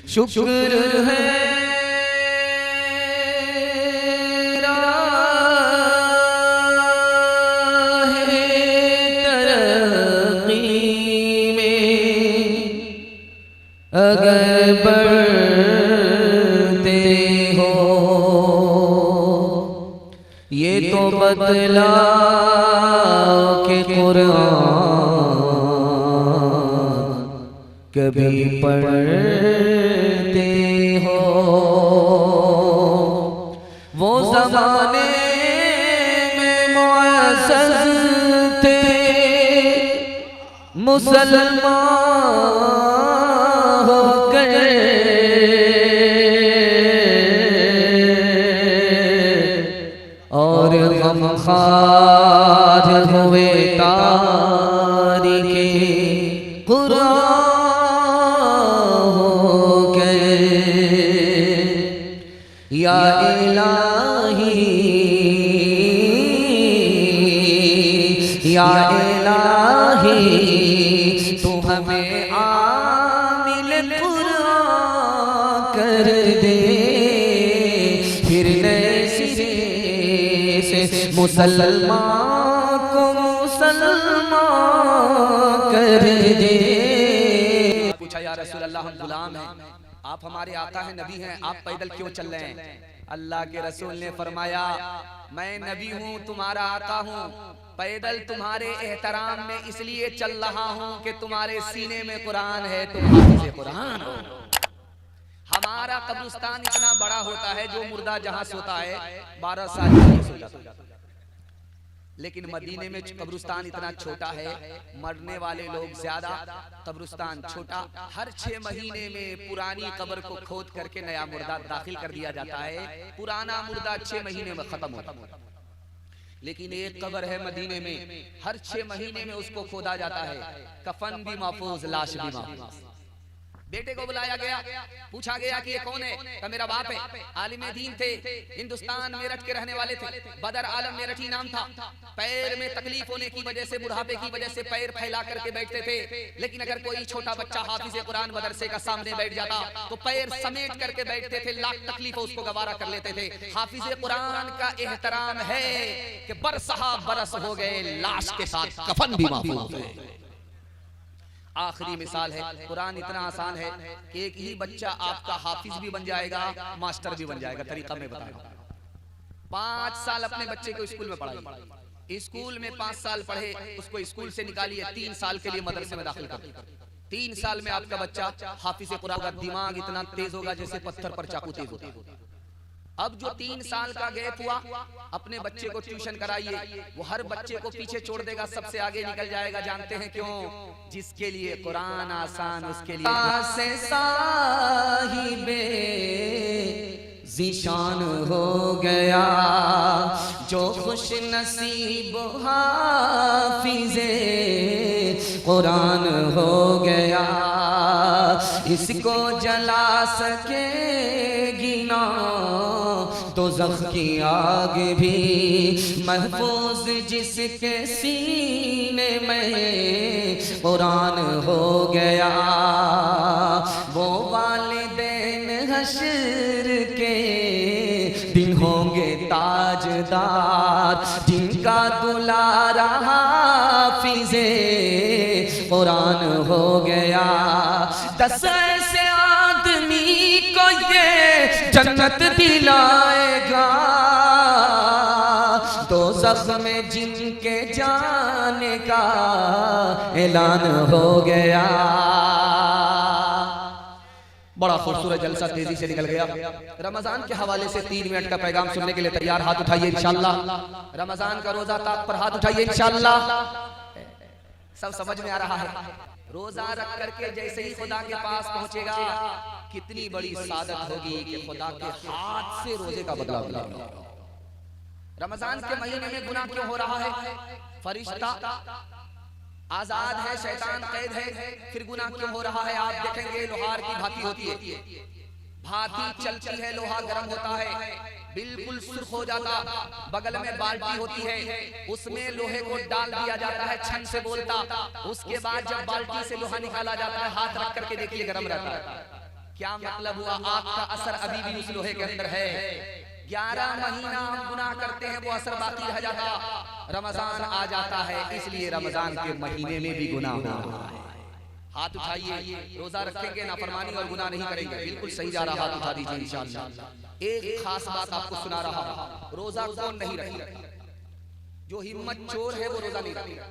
शुक्र है अगर बढ़ते हो ये तो बतला के कुरान कभी पढ़ते हो। वो ज़माने में मुअज़्ज़ज़ थे मुसलमान और गमख़ार हुए तारीके कुरान हो गए। या इलाही या इलाही तू हमें आमिल कुरान कर दे, फिर नए सिरे से मुसलमान को मुसलमान कर दे। पूछा या रसूल अल्लाह हम गुलाम हैं, आप हमारे आका हैं, नबी हैं, आप पैदल क्यों चल रहे हैं? अल्लाह के रसूल ने फरमाया मैं नबी हूँ, तुम्हारा आका हूँ, पैदल तुम्हारे एहतराम में इसलिए चल रहा हूँ कि तुम्हारे सीने में कुरान है, तुम हाफिज़े कुरान हो। हमारा कब्रिस्तान इतना बड़ा होता है जो मुर्दा जहां सोता है 12 साल नहीं सो जाता, लेकिन मदीने में कब्रिस्तान इतना छोटा है, मरने वाले लोग ज्यादा, कब्रिस्तान छोटा। हर 6 महीने में पुरानी कब्र को खोद करके नया मुर्दा दाखिल कर दिया जाता है, पुराना मुर्दा 6 महीने में खत्म होता है। लेकिन एक कब्र है मदीने में, हर 6 महीने में उसको खोदा जाता है, कफन भी महफूज, लाश भी महफूज। बेटे को बुलाया गया, पूछा गया कि ये कौन है? तो मेरा बाप है, आलिम दीन थे, हिंदुस्तान मेरठ के रहने वाले थे, बदर आलम मेरठी नाम था। पैर में तकलीफ होने की वजह से, बुढ़ापे की वजह से पैर फैला करके बैठते थे, लेकिन अगर कोई छोटा बच्चा हाफिज़े कुरान मदरसे का सामने बैठ जाता तो पैर समेट करके बैठते थे, लाख तकलीफ उसको गवारा कर लेते थे। हाफिज़े कुरान का एहतराम है कि बरसहा बरस हो गए, लाश के साथ कफन भी महफूज है। आखिरी मिसाल है, कुरान इतना आसान है कि एक ही बच्चा आपका हाफिज भी बन जाएगा, मास्टर भी बन जाएगा। तरीका मैं बताऊंगा। 5 साल अपने बच्चे को स्कूल में पढ़ाइए, स्कूल में 5 साल पढ़े, उसको स्कूल से निकालिए, 3 साल के लिए मदरसे में दाखिल कर। 3 साल में आपका बच्चा हाफिज़े कुरान का दिमाग इतना तेज होगा जैसे पत्थर पर चाकू तेज होता है। अब जो 3 साल का गैप हुआ, अपने बच्चे को ट्यूशन कराइए, वो हर बच्चे को पीछे छोड़ देगा, सबसे आगे निकल जाएगा। जानते हैं क्यों? जिसके लिए कुरान आसान, उसके लिए साहिबे ज़िशान हो गया, जो खुश नसीब हाफिज़े कुरान हो गया। इसको जला सकेगी ना दोज़ख की आग भी, महफूज जिसके सीने में कुरान हो गया। वो वालिदैन हश्र के दिन होंगे ताजदार, जिनका दुलारा हाफिज़े कुरान हो गया। 10 ऐसे आदमी को ये जन्नत दिलाएगा, दोज़ख में जिनके जाने का ऐलान हो गया। बड़ा खूबसूरत जलसा तेजी से निकल गया। रमजान के हवाले से 3 मिनट का पैगाम सुनने के लिए तैयार? हाथ उठाइए इंशाअल्लाह। रमजान का रोजा ताक पर हाथ उठाइए इंशाअल्लाह। सब समझ में आ रहा है? रोजा रख करके जैसे ही खुदा के पास पहुंचेगा, कितनी बड़ी सादत होगी कि खुदा के हाथ से रोजे का बदला मिलेगा। रमजान के महीने में गुनाह क्यों हो रहा है? फरिश्ता आजाद है, शैतान कैद है, फिर गुनाह क्यों हो रहा है? आप देखेंगे लोहार की भाती होती है, भाती चलती है, लोहा गर्म होता है, बिल्कुल सुर्ख हो जाता, बगल में बाल्टी होती है, उसमें लोहे को डाल दिया जाता है, छन से बोलता। उसके बाद जब बाल्टी से लोहा निकाला जाता है, हाथ रख करके देखिए गर्म रहता है। क्या मतलब हुआ? आग का असर अभी भी उस लोहे के अंदर है। 11 महीना हम गुनाह करते हैं, वो असर बाकी रह जाता। रमजान आ जाता है, इसलिए रमजान के महीने में भी गुनाह हो रहा है। हाथ उठाइए, रोजा रखेंगे, नाफरमानी और गुनाह नहीं करेंगे। बिल्कुल सही जा रहा, हाथ उठा दीजिए इंशाअल्लाह। एक खास बात आपको सुना रहा हूं, रोजा कौन नहीं रखेगा? जो हिम्मत चोर है वो रोजा नहीं रखेगा।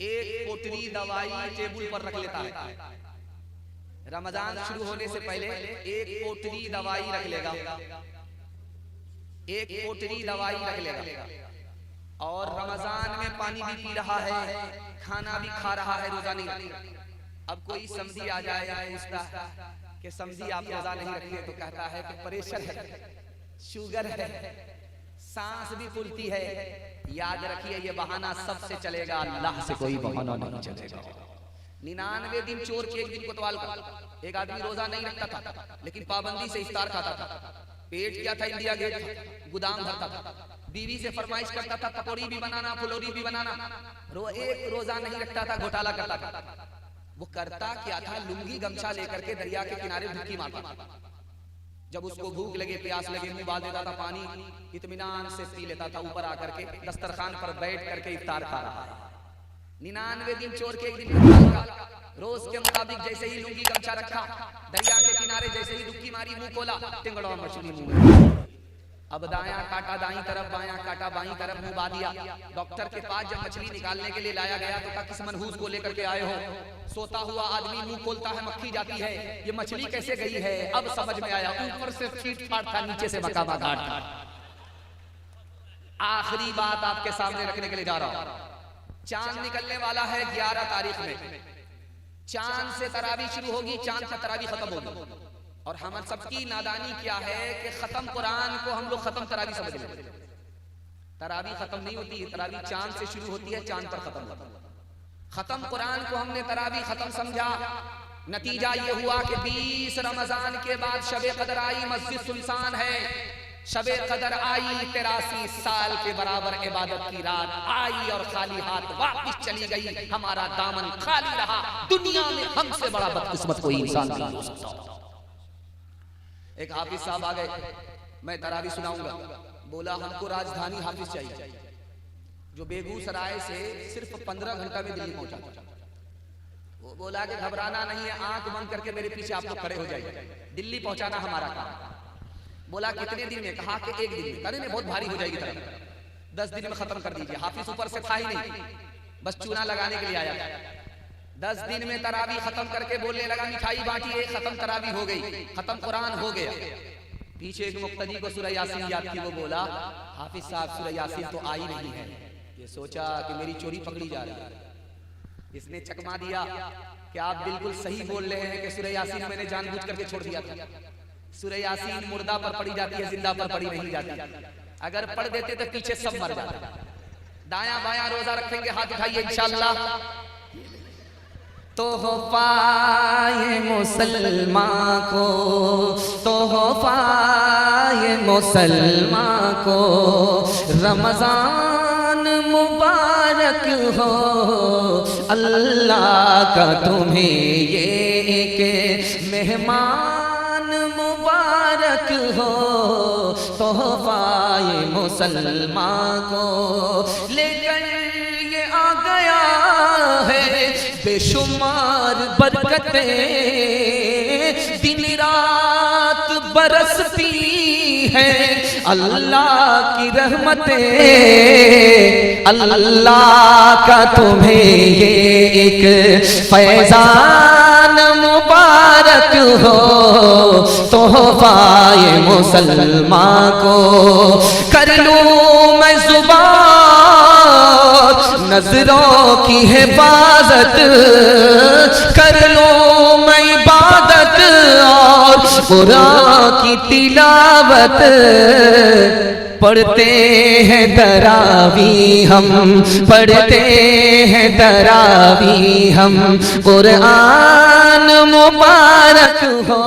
एक पोटली दवाई टेबल पर रख लेता है, रमजान शुरू होने से पहले एक पोटली दवाई रख लेगा, एक पोटली दवाई रख लेगा, और रमजान में पानी भी पी रहा है, खाना भी खा रहा है, रोजा नहीं। अब कोई समझी आ जाए या पूछता कि समझी आप रोजा नहीं रखिए, तो कहता है कि प्रेशर है, शुगर है, सांस भी फूलती है। याद रखिए, ये बहाना सबसे चलेगा, अल्लाह से कोई बहाना नहीं चलेगा। 99 दिन चोर के एक दिन कोतवाल का। एक आदमी रोजा नहीं रखता था, लेकिन पाबंदी से इफ्तार खाता था। पेट क्या था? इंडिया गेट गोदाम भरता था। बीवी से फरमाइश करता था पकौड़ी भी बनाना, फुलौरी भी बनाना। एक रोजा नहीं रखता था, घोटाला करता था। वो करता क्या था? लुंगी गमछा लेकर के दरिया के किनारे डुबकी मारता। जब उसको भूख लगे, प्यास लगे, मुंह बाल देता था, पानी इत्मीनान से पी लेता था। ऊपर आकर के दस्तरखान पर बैठ करके इफ्तार खा रहा है। 99 दिन चोर के एक दिन का। रोज के मुताबिक जैसे ही लुंगी गमछा रखा, दरिया के किनारे जैसे ही डुबकी मारी, मुंह खोला, टिंगड़ा मछली मुंह में। अब दायां काटा दाईं तरफ, बायां काटा बाईं तरफ, मुंह बा दिया। डॉक्टर के पास जब मछली निकालने के लिए लाया गया तो कहा, किस मनहूस को लेकर के आए हो? सोता हुआ आदमी मुंह खोलता है, मक्खी जाती है, ये मछली कैसे गई है? अब समझ में आया, ऊपर से फीट फाट था, नीचे से मकामा घाट था। आखिरी बात आपके सामने रखने के लिए जा रहा हूं। चांद निकलने वाला है 11 तारीख में। चांद से तरावी शुरू होगी, चांद से तरावी खत्म होगी। और हम सबकी नादानी क्या है कि खत्म कुरान को हम लोग खत्म तरावी समझ लेते हैं। तरावी खत्म नहीं होती है, तरावी चांद से शुरू होती है, चांद पर खत्म होती है। खत्म कुरान को हमने तरावी खत्म समझा। नतीजा ये हुआ कि 20 रमजान के बाद शबे कदर आई, मस्जिद सुनसान है। शबे कदर आई, 83 साल के बराबर इबादत की रात आई, और खाली हाथ वापस चली गई। हमारा दामन खाली रहा। दुनिया में हमसे बड़ा बदकिस्मत कोई इंसान नहीं हो सकता। एक हाफिज साहब आ गए, मैं तरावी सुनाऊंगा। बोला, हमको राजधानी हाफिज चाहिए, जो बेगूसराय से सिर्फ 15 घंटा में दिल्ली पहुंचा। वो बोला कि घबराना नहीं है, आंख बंद करके मेरे पीछे आप लोग खड़े हो जाइए, दिल्ली पहुंचाना हमारा काम। बोला, कितने दिन में? कहा कि 1 दिन में। अरे नहीं, बहुत भारी हो जाएगी तरावी, 10 दिन में खत्म कर दीजिए। हाफिज ऊपर से था ही नहीं, बस चूना लगाने के लिए आया था। 10 दिन में तरावी खत्म करके बोलने लगा, मिठाई बांटी, एक खत्म तरावी हो गई, खत्म कुरान हो गया। पीछे एक मुक्तदी को सूरह यासीन याद की। वो बोला, हाफिज साहब सूरह यासीन तो आई नहीं है। ये सोचा कि मेरी चोरी पकड़ी जा रही है। इसने चकमा दिया कि आप बिल्कुल सही बोल रहे हैं कि सूरह यासीन मैंने जानबूझ करके छोड़ दिया था। सूरह यासीन मुर्दा पर पड़ी जाती है, जिंदा पर पड़ी नहीं जाती। अगर पढ़ देते तो पीछे सब मर जाते। दायां बायां रोजा रखेंगे, हाथ उठाइए इंशाअल्लाह। तोहफा ये मुसलमान को, तोहफा ये मुसलमान को, रमजान मुबारक हो। अल्लाह का तुम्हें ये एक मेहमान मुबारक हो। तोहफा ये मुसलमान को लेकर ये आ गया है, बेशुमार बरकतें दिन रात बरसती है। अल्लाह की रहमतें, अल्लाह का तुम्हें ये एक फैजान मुबारक हो। तोहफा ये मुसलमान को कर लूं मैं जुबान, नजरों की हिफाजत कर लो मैं इबादत, और कुरान की तिलावत पढ़ते हैं तरावी हम, पढ़ते हैं तरावी हम। कुरान मुबारक हो,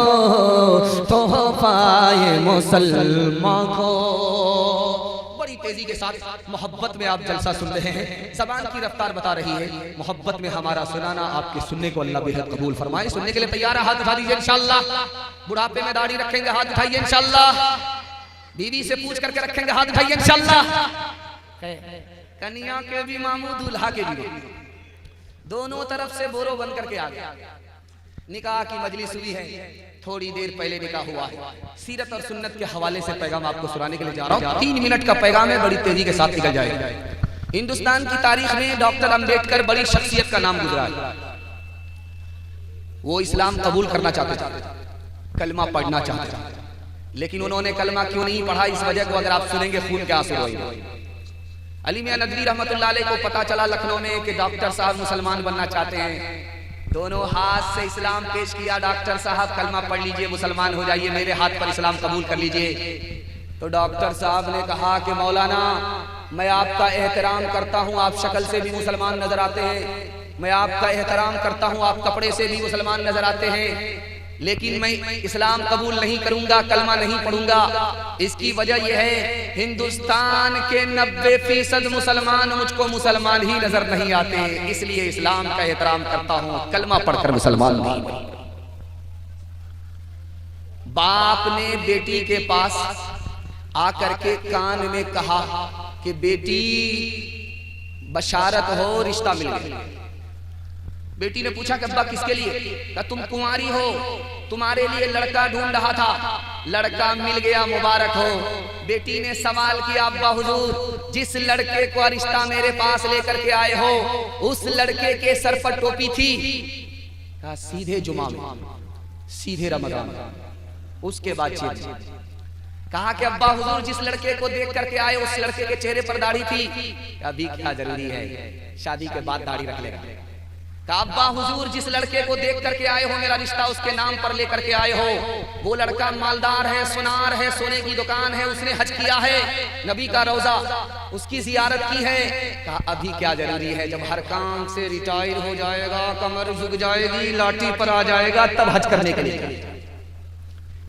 तोहफा ये मुसलमान को। बड़ी तेजी के साथ मोहब्बत में आप जलसा सुन रहे हैं, ज़बान की रफ्तार बता रही है, मोहब्बत में हमारा सुनाना आपके सुनने को अल्लाह बेहद कबूल फरमाए। सुनने के लिए तैयार है? हाथ उठा दीजिए इंशाअल्लाह। बुढ़ापे में दाढ़ी रखेंगे, हाथ उठाइए इंशाअल्लाह। बीवी से पूछ करके रखेंगे, हाथ उठाइए इंशाअल्लाह। कन्या के भी मामू, दूल्हा के भी मामू, दोनों तरफ से बोरो बन करके आ गया। निकाह की मजलिस हुई है, थोड़ी देर पहले निकाह हुआ है। सीरत और सुन्नत के हवाले से पैगाम आपको सुनाने के लिए जा रहा हूँ। 3 मिनट का पैगाम है, बड़ी तेजी के साथ निकल जाएगा। हिंदुस्तान की तारीख में डॉक्टर अंबेडकर बड़ी शख्सियत का नाम गुजरा है। वो इस्लाम कबूल करना चाहते थे, कलमा पढ़ना चाहते थे, लेकिन उन्होंने कलमा क्यों नहीं पढ़ा, इस वजह को अगर आप सुनेंगे खून के आंसू रोएंगे। अली मियां नदवी रहमतुल्लाह अलैह को पता चला लखनऊ में कि डॉक्टर साहब मुसलमान बनना चाहते हैं। दोनों हाथ से इस्लाम पेश किया, डॉक्टर साहब कलमा पढ़ लीजिए, मुसलमान हो जाइए, मेरे हाथ पर इस्लाम कबूल कर लीजिए। तो डॉक्टर साहब ने कहा कि मौलाना, मैं आपका एहतराम करता हूँ, आप शक्ल से भी मुसलमान नजर आते हैं, मैं आपका एहतराम करता हूँ, आप कपड़े से भी मुसलमान नजर आते हैं, लेकिन मैं इस्लाम कबूल नहीं करूंगा, कलमा नहीं पढ़ूंगा। इसकी वजह यह है, हिंदुस्तान के 90% मुसलमान मुझको मुसलमान ही नजर नहीं आते, इसलिए इस्लाम का एहतराम करता हूं, कलमा पढ़कर मुसलमान नहीं। बाप ने बेटी के पास आकर के कान में कहा कि बेटी बशारत हो, रिश्ता मिल गया। बेटी ने पूछा कि अब्बा किसके लिए? कहा तुम कुंवारी हो, तुम्हारे लिए लड़का ढूंढ रहा था, लड़का मिल गया, मुबारक हो। बेटी ने सवाल किया, अब्बा हुजूर, जिस लड़के को रिश्ता मेरे पास लेकर के आए हो, उस लड़के के सर पर टोपी थी? कहा सीधे जुमा में, सीधे रमजान। उसके बाद कहा कि अब्बा हुजूर, जिस लड़के को देख करके आए उस लड़के के चेहरे पर दाढ़ी थी? अभी क्या जरूरी है, शादी के बाद दाढ़ी रख लेगा। कहा अब्बा हुजूर, जिस लड़के को देख करके आए हो, मेरा रिश्ता उसके नाम पर लेकर के आए हो, वो लड़का मालदार है, सुनार है, सोने की दुकान है, उसने हज किया है, नबी का रोजा, उसकी जियारत की है। कहा अभी क्या जरूरी है, जब हर काम से रिटायर हो जाएगा, कमर झुक जाएगी, लाठी पर आ जाएगा, तब हज करने के लिए।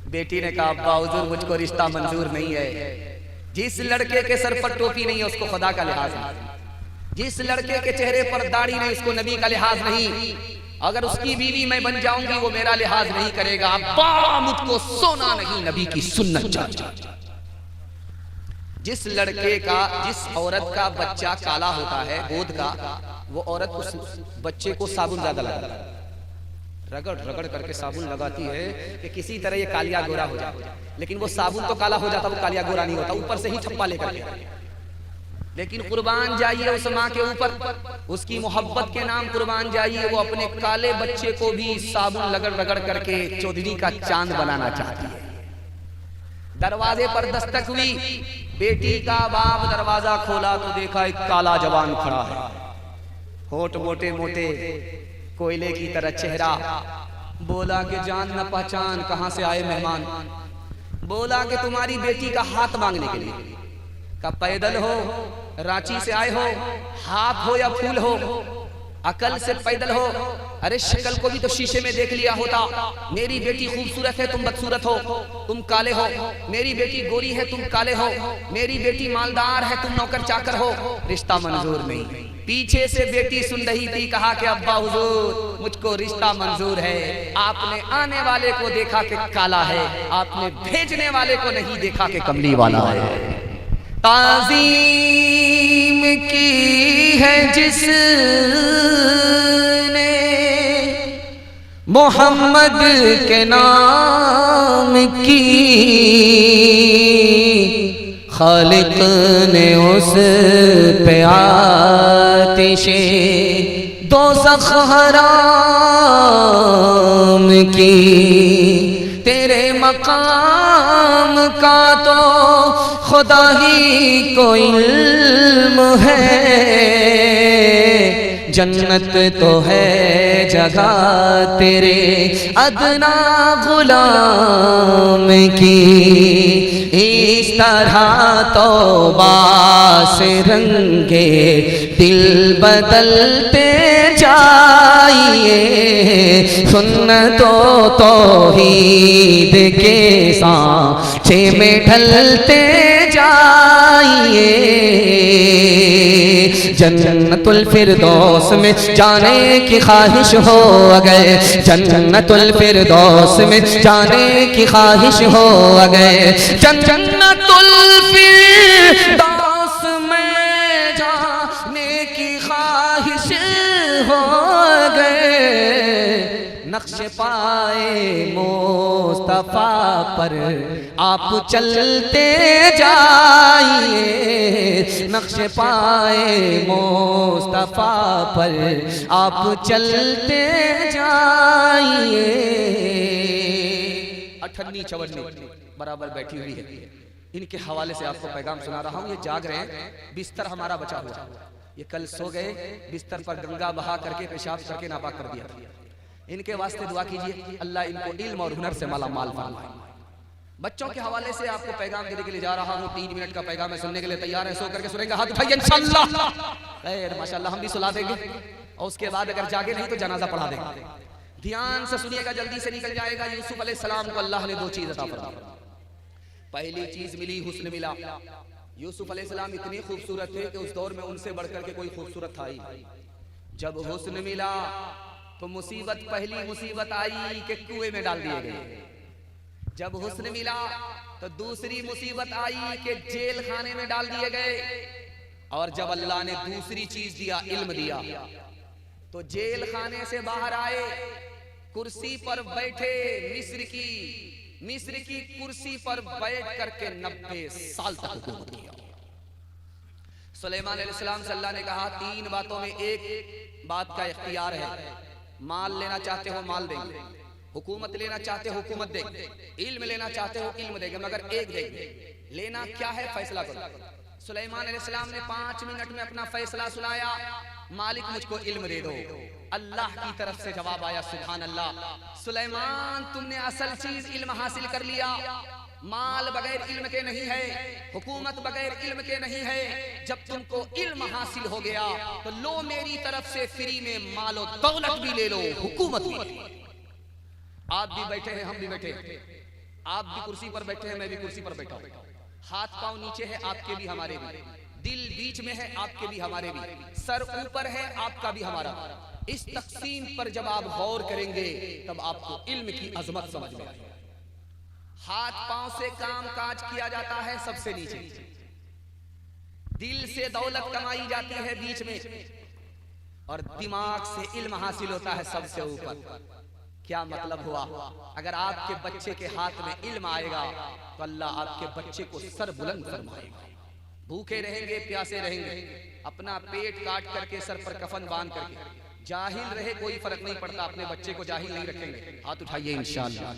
बेटी ने कहा अब्बा हुजूर, मुझको रिश्ता मंजूर नहीं है। जिस लड़के के सर पर टोपी नहीं है उसको खुदा का लिहाज नहीं, जिस लड़के के चेहरे पर दाढ़ी नहीं उसको नबी का लिहाज नहीं, अगर उसकी बीवी मैं बन जाऊंगी वो मेरा लिहाज नहीं करेगा। अब्बा मुझको सोना नहीं, नबी की सुन्नत चाहिए। जिस लड़के का, जिस औरत का बच्चा काला होता है गोद का, वो औरत उस बच्चे को साबुन ज्यादा लगाती है, रगड़ रगड़ करके साबुन लगाती है कि किसी तरह ये कालिया गोरा हो जाए, लेकिन वो साबुन तो काला हो जाता, वो कालिया गोरा नहीं होता, ऊपर से ही छप्पा लेकर के। लेकिन कुर्बान जाइए उस माँ के ऊपर, उसकी मोहब्बत के नाम कुर्बान जाइए, वो अपने काले बच्चे को भी साबुन रगड़ रगड़ करके चौधरी का चांद बनाना चाहती है। दरवाजे पर दस्तक हुई, बेटी का बाप दरवाजा खोला तो देखा एक काला जवान खड़ा है, होठ मोटे मोटे, कोयले की तरह चेहरा। बोला कि जान न पहचान, कहां से आए मेहमान? बोला कि तुम्हारी बेटी का हाथ मांगने के लिए। का पैदल हो, रांची से आए हो, हाथ हो या फूल हो, अकल से पैदल हो? अरे शक्ल को भी तो शीशे में देख लिया होता। मेरी बेटी खूबसूरत है, तुम बदसूरत हो, तुम काले हो। मेरी बेटी गोरी है, तुम काले हो। मेरी बेटी मालदार है, तुम नौकर चाकर हो। रिश्ता मंजूर नहीं। पीछे से बेटी सुन रही थी, कहा कि अब्बा हुजूर, मुझको रिश्ता मंजूर है। आपने आने वाले को देखा कि काला है, आपने भेजने वाले को नहीं देखा कि कमली वाला है। ताज़ीम की है जिसने मोहम्मद के नाम की, खालिक ने उस पे आतिशे दोज़ख हराम की। तेरे मकाम का तो खुदा ही को इल्म है, जन्नत तो है जगह तेरे अदना गुलाम की। इस तरह तौबा से रंगे दिल बदलते जाइए, सुन्नतों तौहीद के सांचे में ढलते जाइए। जन्नतुल फिरदौस में जाने की ख्वाहिश हो गए, जन्नतुल फिरदौस में जाने की ख्वाहिश हो गए, जन्नतुल फिरदौस में जाने की ख्वाहिश हो गए। नक्श पाए मुस्तफा पर आप चलते जाइए, नक्श पाए मुस्तफा पर आप चलते जाइए। अठन्नी चवन्नी बराबर बैठी हुई है, इनके हवाले से आपको पैगाम सुना रहा हूँ। ये जाग रहे हैं, बिस्तर हमारा बचा हुआ, ये कल सो गए, बिस्तर पर गंगा बहा करके पेशाब करके नापाक कर दिया। इनके वास्ते दुआ कीजिए, अल्लाह इनको इल्म और हुनर से माला माल फरमाए। बच्चों के हवाले से आपको पैगाम देने के लिए जा रहा हूँ। 3 मिनट का पैगाम है, सुनने के लिए तैयार है? सो करके सुनेंगे, हाथ उठाइए इंशाअल्लाह। खैर माशाअल्लाह, हम भी सुला देंगे और उसके बाद अगर जागे नहीं तो जनाजा पढ़ा देंगे। ध्यान से सुनिएगा, जल्दी से निकल जाएगा। यूसुफ अलैहिस्सलाम को अल्लाह ने 2 चीज अता फरमाई। पहली चीज मिली, हुस्न मिला। यूसुफ अलैहिस्सलाम इतने खूबसूरत थे कि उस दौर में उनसे बढ़कर के कोई खूबसूरत था ही। जब हुस्न मिला तो मुसीबत, पहली मुसीबत आई कि कुएं में डाल दिए गए। जब हुस्न मिला तो दूसरी मुसीबत आई कि जेल खाने में डाल दिए गए। और जब अल्लाह ने दूसरी चीज दिया, इल्म दिया, तो जेल खाने से बाहर आए, कुर्सी पर बैठे, मिस्र की कुर्सी पर बैठ करके 90 साल तक हुकूमत किया। सुलेमान अलैहिस्सलाम से अल्लाह ने कहा 3 बातों में एक बात का इख्तियार है, माल लेना चाहते हो माल देंगे, हुकूमत लेना चाहते हो हुकूमत देंगे, इल्म लेना चाहते हो इल्म देंगे, मगर एक देंगे। लेना क्या है, फैसला करो। सुलेमान अलैहिस्सलाम ने 5 मिनट में अपना फैसला सुनाया, मालिक मुझको इल्म दे दो। अल्लाह की तरफ से जवाब आया, सुभान अल्लाह, सुलेमान तुमने असल चीज इल्म हासिल कर लिया। माल बगैर इल्म के नहीं है, हुकूमत बगैर इल्म के नहीं है। जब तुमको इल्म हासिल हो गया तो लो मेरी तरफ से फ्री में मालो दौलत भी ले लो, हुकूमत भी। आप भी बैठे हैं, हम भी बैठे हैं, आप भी कुर्सी पर बैठे हैं, मैं भी कुर्सी पर बैठा हूं। हाथ पांव नीचे है, आपके भी हमारे भी, दिल बीच में है, आपके भी हमारे भी, सर ऊपर है, आपका भी हमारा। इस तकसीम पर जब आप गौर करेंगे तब आपको इल्म की अजमत समझ में आएगी। हाथ पांव से काम काज किया जाता है सबसे नीचे, दिल से दौलत कमाई जाती है बीच में, और दिमाग से इल्म हासिल होता है सबसे ऊपर। क्या मतलब हुआ? अगर आपके बच्चे के हाथ में इल्म आएगा तो अल्लाह आपके बच्चे को सर बुलंद फरमाएगा। भूखे रहेंगे, प्यासे रहेंगे, अपना पेट काट करके सर पर कफन बांध करके, जाहिल रहे कोई फर्क नहीं पड़ता, अपने बच्चे को जाहिल नहीं रखेंगे। हाथ उठाइए इंशाअल्लाह।